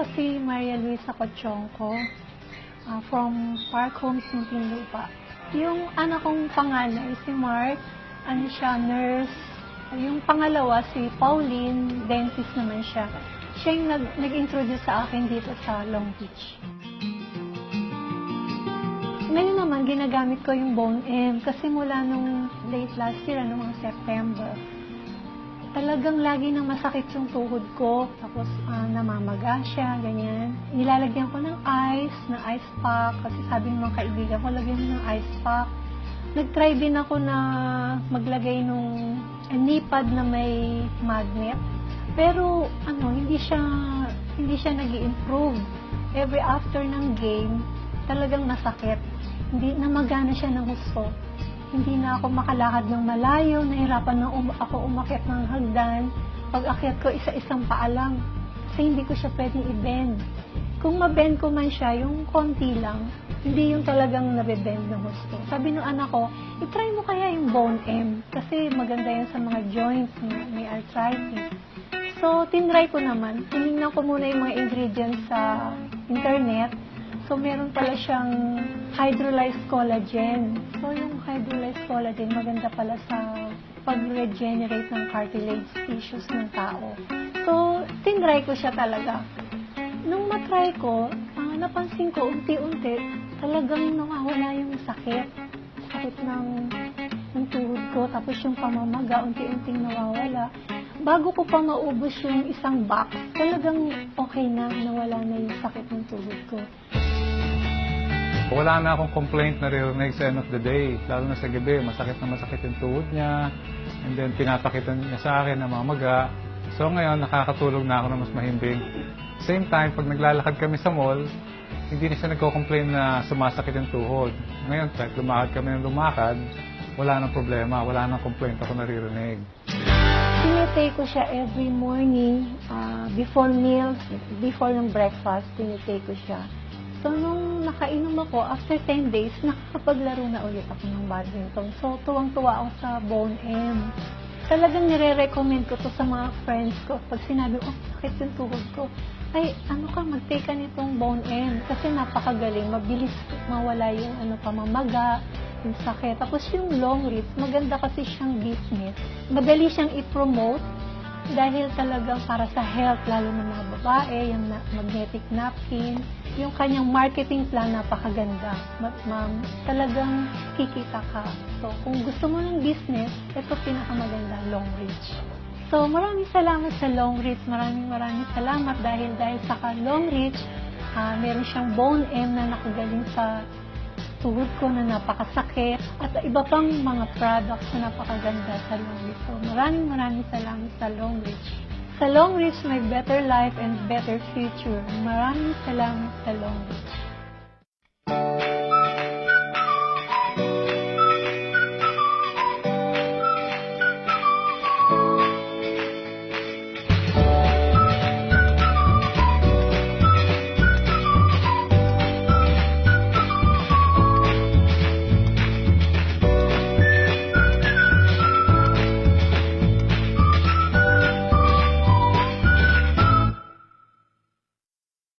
Ako si Maria Luisa Cochonco, from Park Homes, Muntinlupa. Yung anak kong panganay, si Mark, ano siya, nurse. Yung pangalawa, si Pauline, dentist naman siya. Siya yung nag-introduce sa akin dito sa Long Beach. Ngayon naman, ginagamit ko yung Bone M kasi mula nung late last year, mga September, talagang lagi nang masakit yung tuhod ko, tapos namamaga siya, ganyan. Nilalagyan ko ng ice pack, kasi sabi ng mga kaibigan ko, lagyan mo ng ice pack. Nag-try din ako na maglagay nung knee pad na may magnet, pero hindi siya nag-i-improve. Every after ng game, talagang masakit. Hindi namagana siya ng gusto. Hindi na ako makalakad ng malayo, nahirapan na ako umakyat ng hagdan. Pag akyat ko, isa-isang paa lang. Kasi hindi ko siya pwedeng i-bend. Kung ma-bend ko man siya, yung konti lang, hindi yung talagang nabe-bend na gusto. Sabi ng anak ko, i-try mo kaya yung Bone M. Kasi maganda yan sa mga joints, may arthritis. So, tinry ko naman. Tinignan ko muna yung mga ingredients sa internet. So, meron pala siyang hydrolyzed collagen. So, yung hydrolyzed collagen, maganda pala sa pag-regenerate ng cartilage tissues ng tao. So, tinry ko siya talaga. Nung matry ko, napansin ko, unti-unti, talagang nawawala yung sakit. Sakit ng tuhod ko, tapos yung pamamaga, unti-unting nawawala. Bago ko pa maubos yung isang box, talagang okay na, nawala na yung sakit ng tuhod ko. Wala na akong complaint na naririnig sa end of the day. Lalo na sa gabi, masakit yung tuhod niya. And then, pinapakitan niya sa akin na mamaga. So ngayon, nakakatulog na ako na mas mahimbing. Same time, pag naglalakad kami sa mall, hindi na siya nagko-complain na sumasakit yung tuhod. Ngayon, kahit lumakad kami ng lumakad, wala nang problema, wala nang complaint ako naririnig. Tinitake ko siya every morning, before meals, before ng breakfast, tinitake ko siya. So, nung nakainom ako, after 10 days, nakakapaglaro na ulit ako ng badminton. So, tuwang-tuwa ako sa Bone M. Talagang nire-recommend ko to sa mga friends ko. Pag sinabi, sakit yung tuhod ko. Ay, mag-take ka nitong Bone M. Kasi napakagaling, mabilis mawala yung pamamaga, yung sakit. Tapos yung long ribs, maganda kasi siyang business. Madali siyang i-promote dahil talagang para sa health, lalo ng mga babae, yung magnetic napkin. Yung kanyang marketing plan, napakaganda. Talagang kikita ka. So, kung gusto mo ng business, ito pinakamaganda, Long Reach. So, maraming salamat sa Long Reach. Maraming salamat dahil sa Long Reach, meron siyang Bone M na nakagaling sa tuhod ko na napakasakit at iba pang mga products na napakaganda sa Long Reach. So, maraming salamat sa Long Reach. Sa Long Reach, may better life and better future. Maraming salamat sa Long Reach.